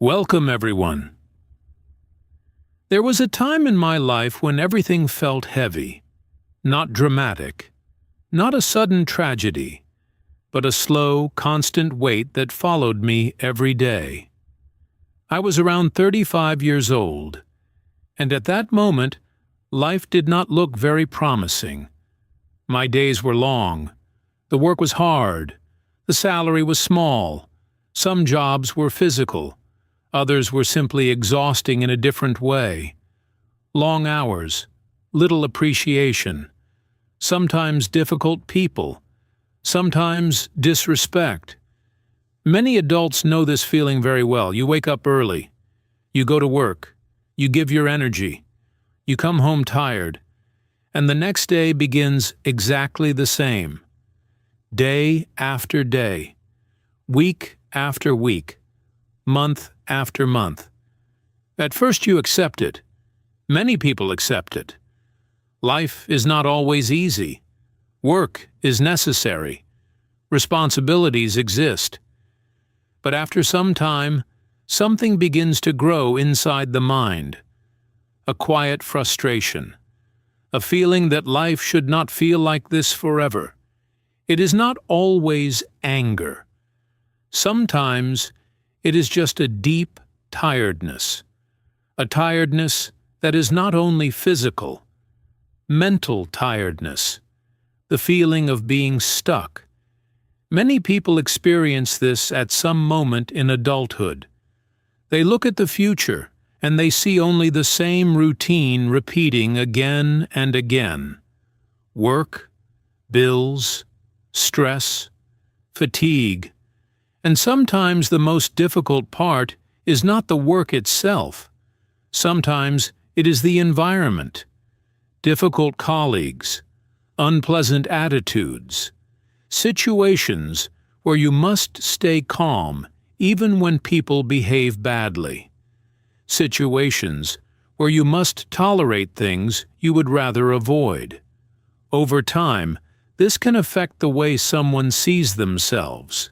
Welcome, everyone. There was a time in my life when everything felt heavy, not dramatic, not a sudden tragedy, but a slow, constant weight that followed me every day. I was around 35 years old, and at that moment, life did not look very promising. My days were long, the work was hard, the salary was small, some jobs were physical, others were simply exhausting in a different way. Long hours, little appreciation, sometimes difficult people, sometimes disrespect. Many adults know this feeling very well. You wake up early, you go to work, you give your energy, you come home tired, and the next day begins exactly the same. Day after day, week after week, month after month. At first you accept it. Many people accept it. Life is not always easy. Work is necessary. Responsibilities exist. But after some time, something begins to grow inside the mind. A quiet frustration. A feeling that life should not feel like this forever. It is not always anger. Sometimes it is just a deep tiredness. A tiredness that is not only physical, mental tiredness. The feeling of being stuck. Many people experience this at some moment in adulthood. They look at the future and they see only the same routine repeating again and again. Work, bills, stress, fatigue. And sometimes the most difficult part is not the work itself. Sometimes it is the environment, difficult colleagues, unpleasant attitudes, situations where you must stay calm even when people behave badly, situations where you must tolerate things you would rather avoid. Over time, this can affect the way someone sees themselves.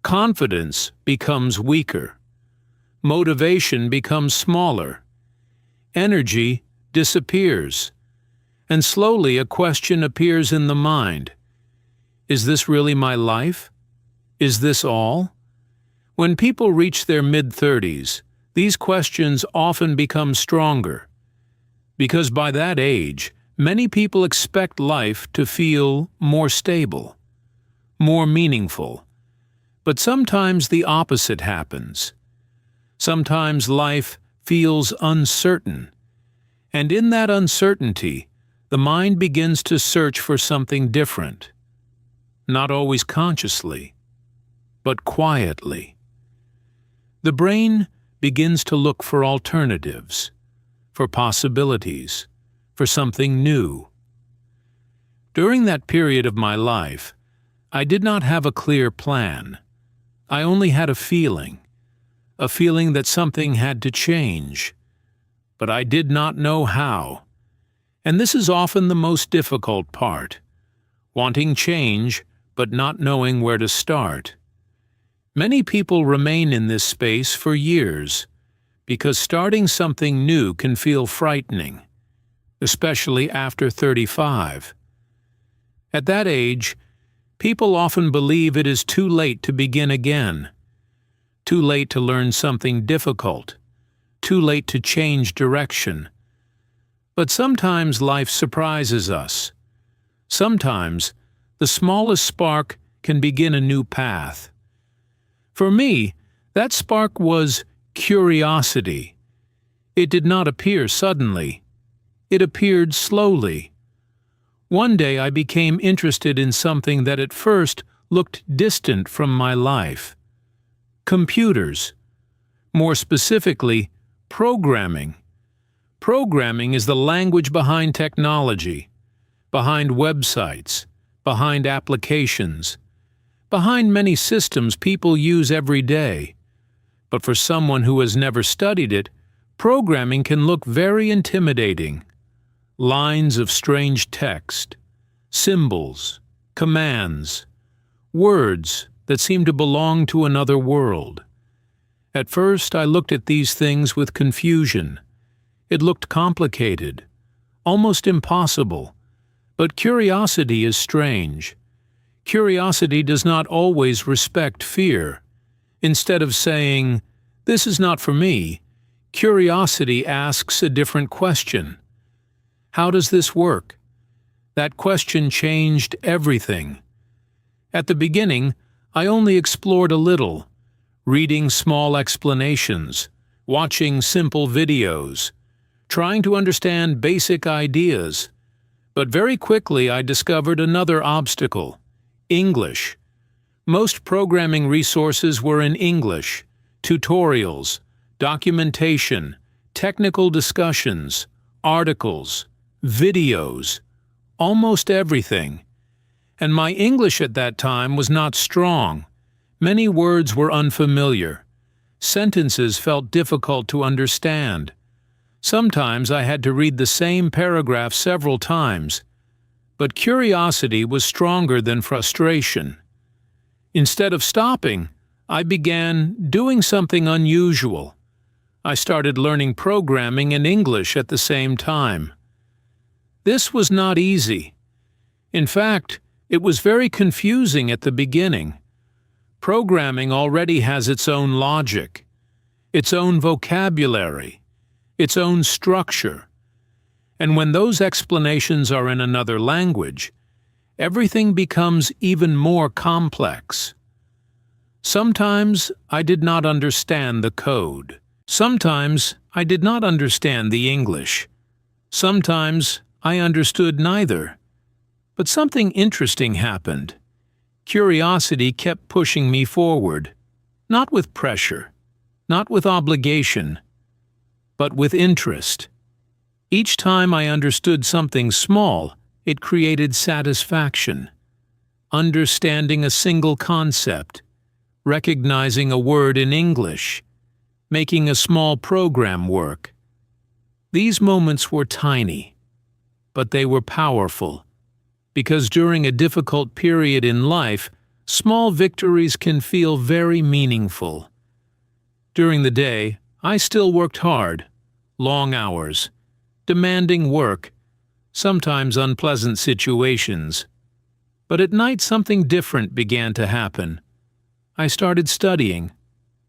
Confidence becomes weaker. Motivation becomes smaller. Energy disappears. And slowly a question appears in the mind. Is this really my life? Is this all? When people reach their mid-30s, these questions often become stronger. Because by that age, many people expect life to feel more stable, more meaningful. But sometimes the opposite happens. Sometimes life feels uncertain. And in that uncertainty, the mind begins to search for something different. Not always consciously, but quietly. The brain begins to look for alternatives, for possibilities, for something new. During that period of my life, I did not have a clear plan. I only had a feeling that something had to change, but I did not know how. And this is often the most difficult part, wanting change but not knowing where to start. Many people remain in this space for years because starting something new can feel frightening, especially after 35. At that age, people often believe it is too late to begin again, too late to learn something difficult, too late to change direction. But sometimes life surprises us. Sometimes the smallest spark can begin a new path. For me, that spark was curiosity. It did not appear suddenly. It appeared slowly. One day I became interested in something that at first looked distant from my life. Computers. More specifically, programming. Programming is the language behind technology, behind websites, behind applications, behind many systems people use every day. But for someone who has never studied it, programming can look very intimidating. Lines of strange text, symbols, commands, words that seem to belong to another world. At first, I looked at these things with confusion. It looked complicated, almost impossible. But curiosity is strange. Curiosity does not always respect fear. Instead of saying, "This is not for me," curiosity asks a different question. How does this work? That question changed everything. At the beginning, I only explored a little, reading small explanations, watching simple videos, trying to understand basic ideas. But very quickly I discovered another obstacle: English. Most programming resources were in English: tutorials, documentation, technical discussions, articles, videos, almost everything. And my English at that time was not strong. Many words were unfamiliar. Sentences felt difficult to understand. Sometimes I had to read the same paragraph several times. But curiosity was stronger than frustration. Instead of stopping, I began doing something unusual. I started learning programming and English at the same time. This was not easy. In fact, it was very confusing at the beginning. Programming already has its own logic, its own vocabulary, its own structure. And when those explanations are in another language, everything becomes even more complex. Sometimes I did not understand the code. Sometimes I did not understand the English. Sometimes I understood neither. But something interesting happened. Curiosity kept pushing me forward, not with pressure, not with obligation, but with interest. Each time I understood something small, it created satisfaction. Understanding a single concept, recognizing a word in English, making a small program work. These moments were tiny, but they were powerful. Because during a difficult period in life, small victories can feel very meaningful. During the day, I still worked hard, long hours, demanding work, sometimes unpleasant situations. But at night something different began to happen. I started studying,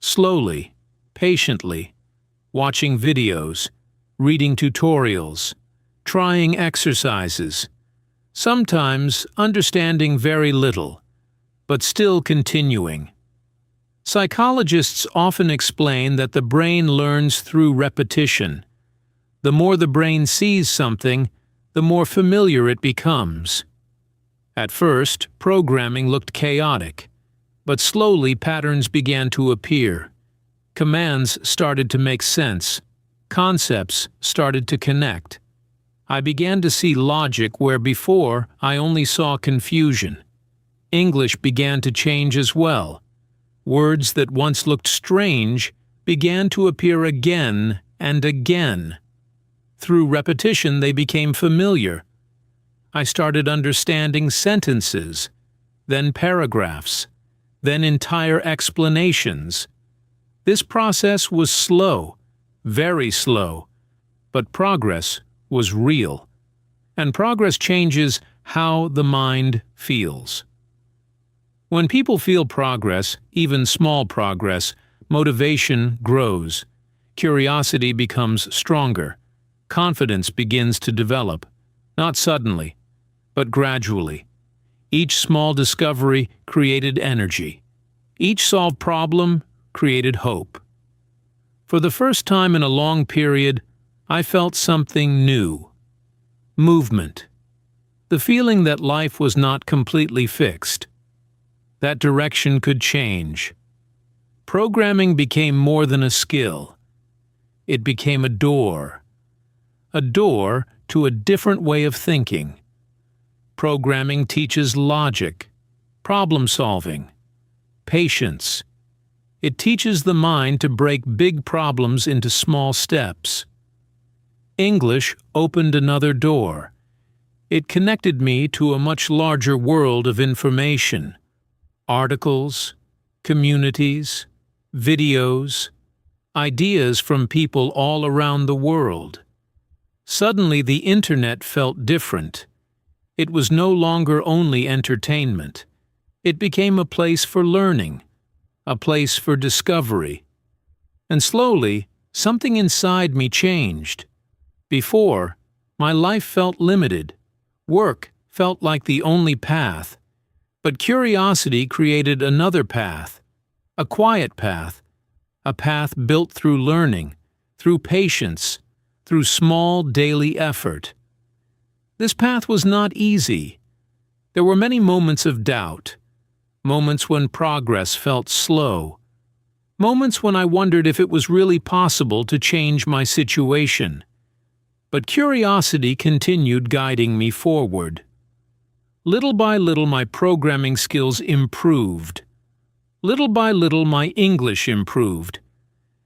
slowly, patiently, watching videos, reading tutorials, trying exercises. Sometimes understanding very little, but still continuing. Psychologists often explain that the brain learns through repetition. The more the brain sees something, the more familiar it becomes. At first, programming looked chaotic, but slowly patterns began to appear. Commands started to make sense. Concepts started to connect. I began to see logic where before I only saw confusion. English began to change as well. Words that once looked strange began to appear again and again. Through repetition, they became familiar. I started understanding sentences, then paragraphs, then entire explanations. This process was slow, very slow, but progress was real. And progress changes how the mind feels. When people feel progress, even small progress, motivation grows. Curiosity becomes stronger. Confidence begins to develop, not suddenly, but gradually. Each small discovery created energy. Each solved problem created hope. For the first time in a long period, I felt something new. Movement. The feeling that life was not completely fixed. That direction could change. Programming became more than a skill. It became a door to a different way of thinking. Programming teaches logic, problem solving, patience. It teaches the mind to break big problems into small steps. English opened another door. It connected me to a much larger world of information. Articles, communities, videos, ideas from people all around the world. Suddenly the internet felt different. It was no longer only entertainment. It became a place for learning, a place for discovery. And slowly, something inside me changed. Before, my life felt limited. Work felt like the only path. But curiosity created another path, a quiet path, a path built through learning, through patience, through small daily effort. This path was not easy. There were many moments of doubt, moments when progress felt slow, moments when I wondered if it was really possible to change my situation. But curiosity continued guiding me forward. Little by little my programming skills improved. Little by little my English improved.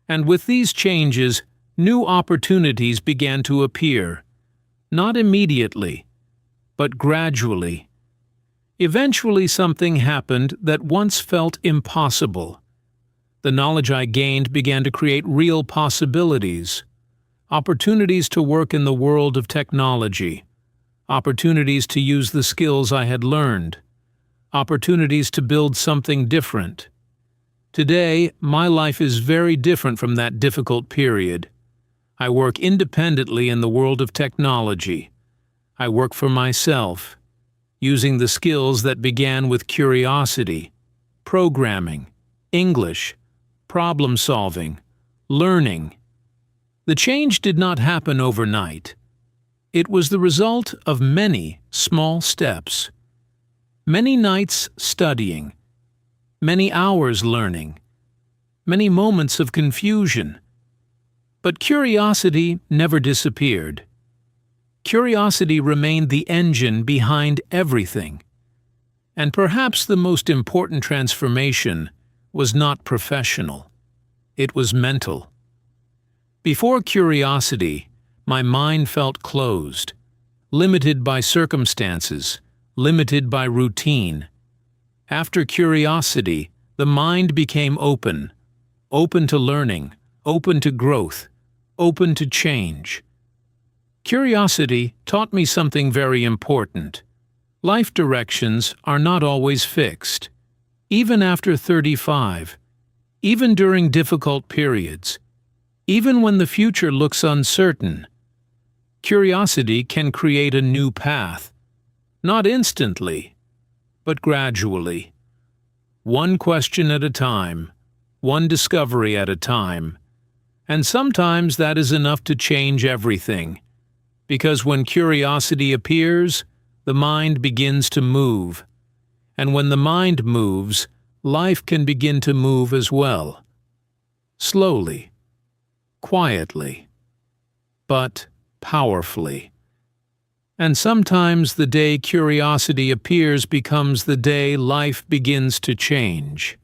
And with these changes, new opportunities began to appear. Not immediately, but gradually. Eventually something happened that once felt impossible. The knowledge I gained began to create real possibilities. Opportunities to work in the world of technology. Opportunities to use the skills I had learned. Opportunities to build something different. Today, my life is very different from that difficult period. I work independently in the world of technology. I work for myself, using the skills that began with curiosity, programming, English, problem solving, learning. The change did not happen overnight. It was the result of many small steps. Many nights studying, many hours learning, many moments of confusion. But curiosity never disappeared. Curiosity remained the engine behind everything. And perhaps the most important transformation was not professional. It was mental. Before curiosity, my mind felt closed, limited by circumstances, limited by routine. After curiosity, the mind became open, open to learning, open to growth, open to change. Curiosity taught me something very important. Life directions are not always fixed. Even after 35, even during difficult periods, even when the future looks uncertain, curiosity can create a new path. Not instantly, but gradually. One question at a time, one discovery at a time. And sometimes that is enough to change everything. Because when curiosity appears, the mind begins to move. And when the mind moves, life can begin to move as well. Slowly, quietly, but powerfully. And sometimes the day curiosity appears becomes the day life begins to change.